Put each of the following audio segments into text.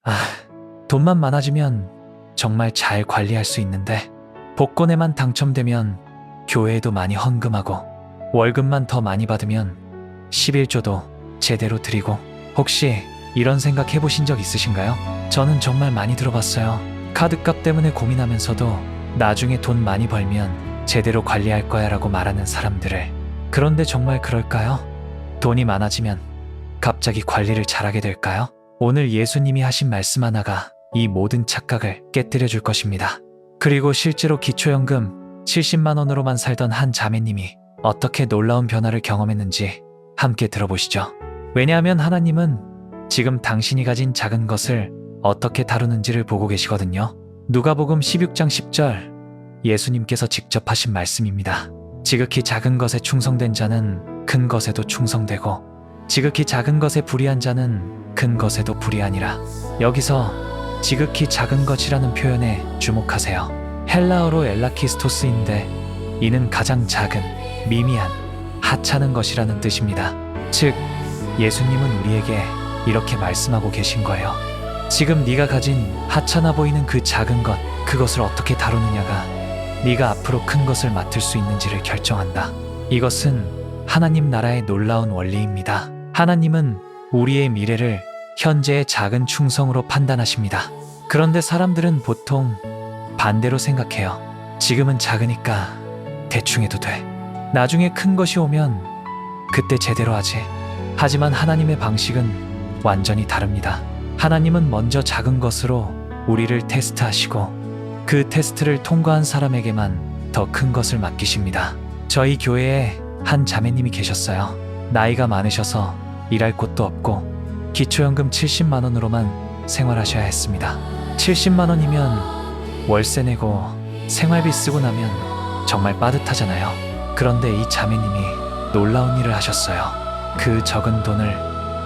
아, 돈만 많아지면 정말 잘 관리할 수 있는데 복권에만 당첨되면 교회에도 많이 헌금하고 월급만 더 많이 받으면 11조도 제대로 드리고 혹시 이런 생각 해보신 적 있으신가요? 저는 정말 많이 들어봤어요. 카드값 때문에 고민하면서도 나중에 돈 많이 벌면 제대로 관리할 거야 라고 말하는 사람들을. 그런데 정말 그럴까요? 돈이 많아지면 갑자기 관리를 잘하게 될까요? 오늘 예수님이 하신 말씀 하나가 이 모든 착각을 깨뜨려 줄 것입니다. 그리고 실제로 기초연금 70만 원으로만 살던 한 자매님이 어떻게 놀라운 변화를 경험했는지 함께 들어보시죠. 왜냐하면 하나님은 지금 당신이 가진 작은 것을 어떻게 다루는지를 보고 계시거든요. 누가복음 16장 10절 예수님께서 직접 하신 말씀입니다. 지극히 작은 것에 충성된 자는 큰 것에도 충성되고 지극히 작은 것에 불의한 자는 큰 것에도 불의하니라. 여기서 지극히 작은 것이라는 표현에 주목하세요. 헬라어로 엘라키스토스인데 이는 가장 작은, 미미한, 하찮은 것이라는 뜻입니다. 즉, 예수님은 우리에게 이렇게 말씀하고 계신 거예요. 지금 네가 가진 하찮아 보이는 그 작은 것, 그것을 어떻게 다루느냐가 네가 앞으로 큰 것을 맡을 수 있는지를 결정한다. 이것은 하나님 나라의 놀라운 원리입니다. 하나님은 우리의 미래를 현재의 작은 충성으로 판단하십니다. 그런데 사람들은 보통 반대로 생각해요. 지금은 작으니까 대충 해도 돼. 나중에 큰 것이 오면 그때 제대로 하지. 하지만 하나님의 방식은 완전히 다릅니다. 하나님은 먼저 작은 것으로 우리를 테스트하시고 그 테스트를 통과한 사람에게만 더 큰 것을 맡기십니다. 저희 교회에 한 자매님이 계셨어요. 나이가 많으셔서 일할 곳도 없고 기초연금 70만 원으로만 생활하셔야 했습니다. 70만 원이면 월세 내고 생활비 쓰고 나면 정말 빠듯하잖아요. 그런데 이 자매님이 놀라운 일을 하셨어요. 그 적은 돈을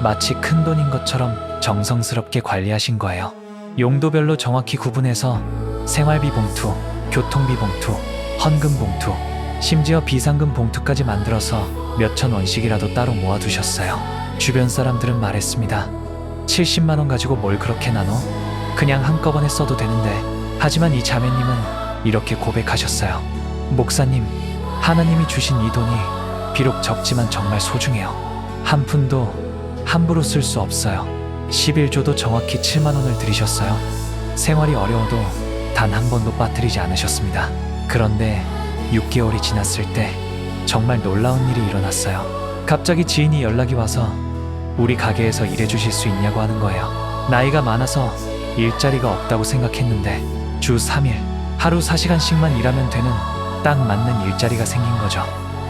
마치 큰 돈인 것처럼 정성스럽게 관리하신 거예요. 용도별로 정확히 구분해서 생활비 봉투, 교통비 봉투, 헌금 봉투, 심지어 비상금 봉투까지 만들어서 몇천 원씩이라도 따로 모아두셨어요. 주변 사람들은 말했습니다. 70만 원 가지고 뭘 그렇게 나눠? 그냥 한꺼번에 써도 되는데. 하지만 이 자매님은 이렇게 고백하셨어요. 목사님, 하나님이 주신 이 돈이 비록 적지만 정말 소중해요. 한 푼도 함부로 쓸 수 없어요. 11조도 정확히 7만 원을 들이셨어요. 생활이 어려워도 단 한 번도 빠뜨리지 않으셨습니다. 그런데 6개월이 지났을 때 정말 놀라운 일이 일어났어요. 갑자기 지인이 연락이 와서 우리 가게에서 일해주실 수 있냐고 하는 거예요. 나이가 많아서 일자리가 없다고 생각했는데 주 3일, 하루 4시간씩만 일하면 되는 딱 맞는 일자리가 생긴 거죠.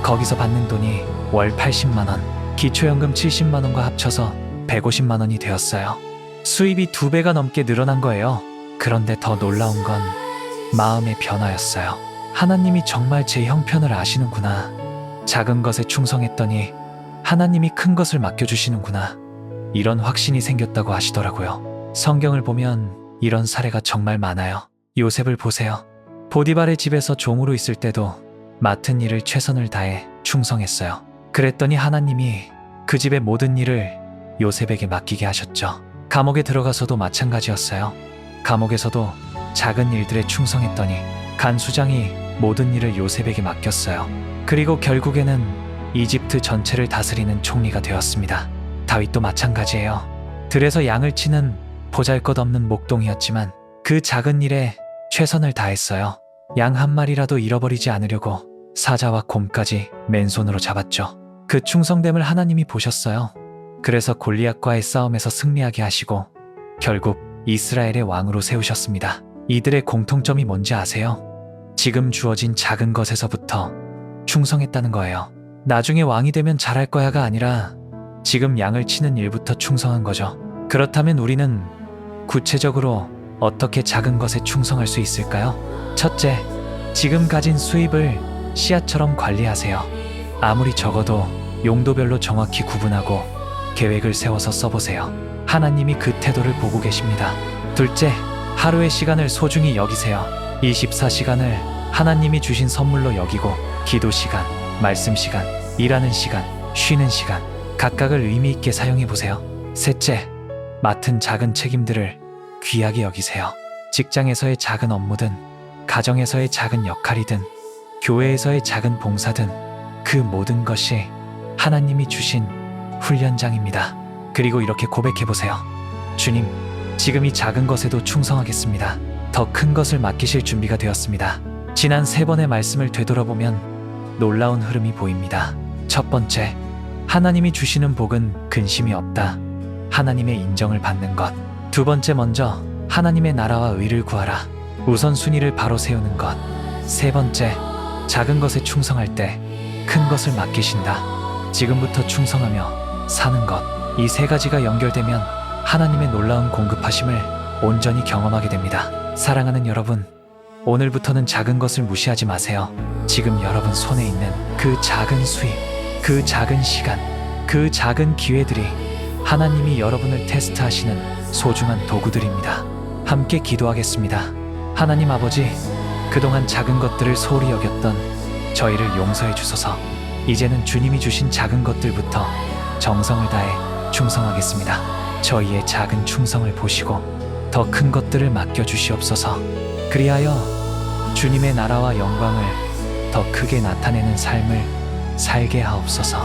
거기서 받는 돈이 월 80만 원, 기초연금 70만 원과 합쳐서 150만 원이 되었어요. 수입이 2배가 넘게 늘어난 거예요. 그런데 더 놀라운 건 마음의 변화였어요. 하나님이 정말 제 형편을 아시는구나. 작은 것에 충성했더니 하나님이 큰 것을 맡겨주시는구나. 이런 확신이 생겼다고 하시더라고요. 성경을 보면 이런 사례가 정말 많아요. 요셉을 보세요. 보디발의 집에서 종으로 있을 때도 맡은 일을 최선을 다해 충성했어요. 그랬더니 하나님이 그 집의 모든 일을 요셉에게 맡기게 하셨죠. 감옥에 들어가서도 마찬가지였어요. 감옥에서도 작은 일들에 충성했더니 간수장이 모든 일을 요셉에게 맡겼어요. 그리고 결국에는 이집트 전체를 다스리는 총리가 되었습니다. 다윗도 마찬가지예요. 들에서 양을 치는 보잘것없는 목동이었지만 그 작은 일에 최선을 다했어요. 양 한 마리라도 잃어버리지 않으려고 사자와 곰까지 맨손으로 잡았죠. 그 충성됨을 하나님이 보셨어요. 그래서 골리앗과의 싸움에서 승리하게 하시고 결국 이스라엘의 왕으로 세우셨습니다. 이들의 공통점이 뭔지 아세요? 지금 주어진 작은 것에서부터 충성했다는 거예요. 나중에 왕이 되면 잘할 거야가 아니라 지금 양을 치는 일부터 충성한 거죠. 그렇다면 우리는 구체적으로 어떻게 작은 것에 충성할 수 있을까요? 첫째, 지금 가진 수입을 씨앗처럼 관리하세요. 아무리 적어도 용도별로 정확히 구분하고 계획을 세워서 써보세요. 하나님이 그 태도를 보고 계십니다. 둘째, 하루의 시간을 소중히 여기세요. 24시간을 하나님이 주신 선물로 여기고 기도 시간, 말씀 시간, 일하는 시간, 쉬는 시간 각각을 의미 있게 사용해 보세요. 셋째, 맡은 작은 책임들을 귀하게 여기세요. 직장에서의 작은 업무든, 가정에서의 작은 역할이든, 교회에서의 작은 봉사든, 그 모든 것이 하나님이 주신 훈련장입니다. 그리고 이렇게 고백해보세요. 주님, 지금 이 작은 것에도 충성하겠습니다. 더 큰 것을 맡기실 준비가 되었습니다. 지난 3번의 말씀을 되돌아보면 놀라운 흐름이 보입니다. 첫 번째, 하나님이 주시는 복은 근심이 없다. 하나님의 인정을 받는 것. 두 번째, 먼저 하나님의 나라와 의를 구하라. 우선순위를 바로 세우는 것. 세 번째, 작은 것에 충성할 때 큰 것을 맡기신다. 지금부터 충성하며 사는 것. 이 세 가지가 연결되면 하나님의 놀라운 공급하심을 온전히 경험하게 됩니다. 사랑하는 여러분, 오늘부터는 작은 것을 무시하지 마세요. 지금 여러분 손에 있는 그 작은 수입, 그 작은 시간, 그 작은 기회들이 하나님이 여러분을 테스트하시는 소중한 도구들입니다. 함께 기도하겠습니다. 하나님 아버지, 그동안 작은 것들을 소홀히 여겼던 저희를 용서해 주소서. 이제는 주님이 주신 작은 것들부터 정성을 다해 충성하겠습니다. 저희의 작은 충성을 보시고 더 큰 것들을 맡겨 주시옵소서. 그리하여 주님의 나라와 영광을 더 크게 나타내는 삶을 살게 하옵소서.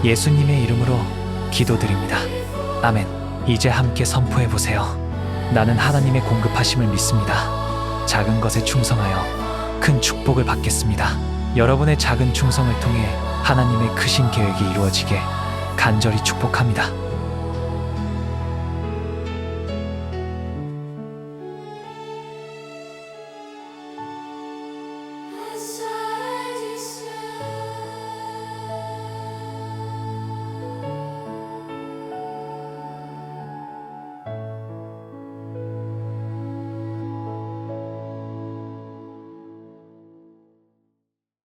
예수님의 이름으로 기도드립니다. 아멘. 이제 함께 선포해 보세요. 나는 하나님의 공급하심을 믿습니다. 작은 것에 충성하여 큰 축복을 받겠습니다. 여러분의 작은 충성을 통해 하나님의 크신 계획이 이루어지게 간절히 축복합니다.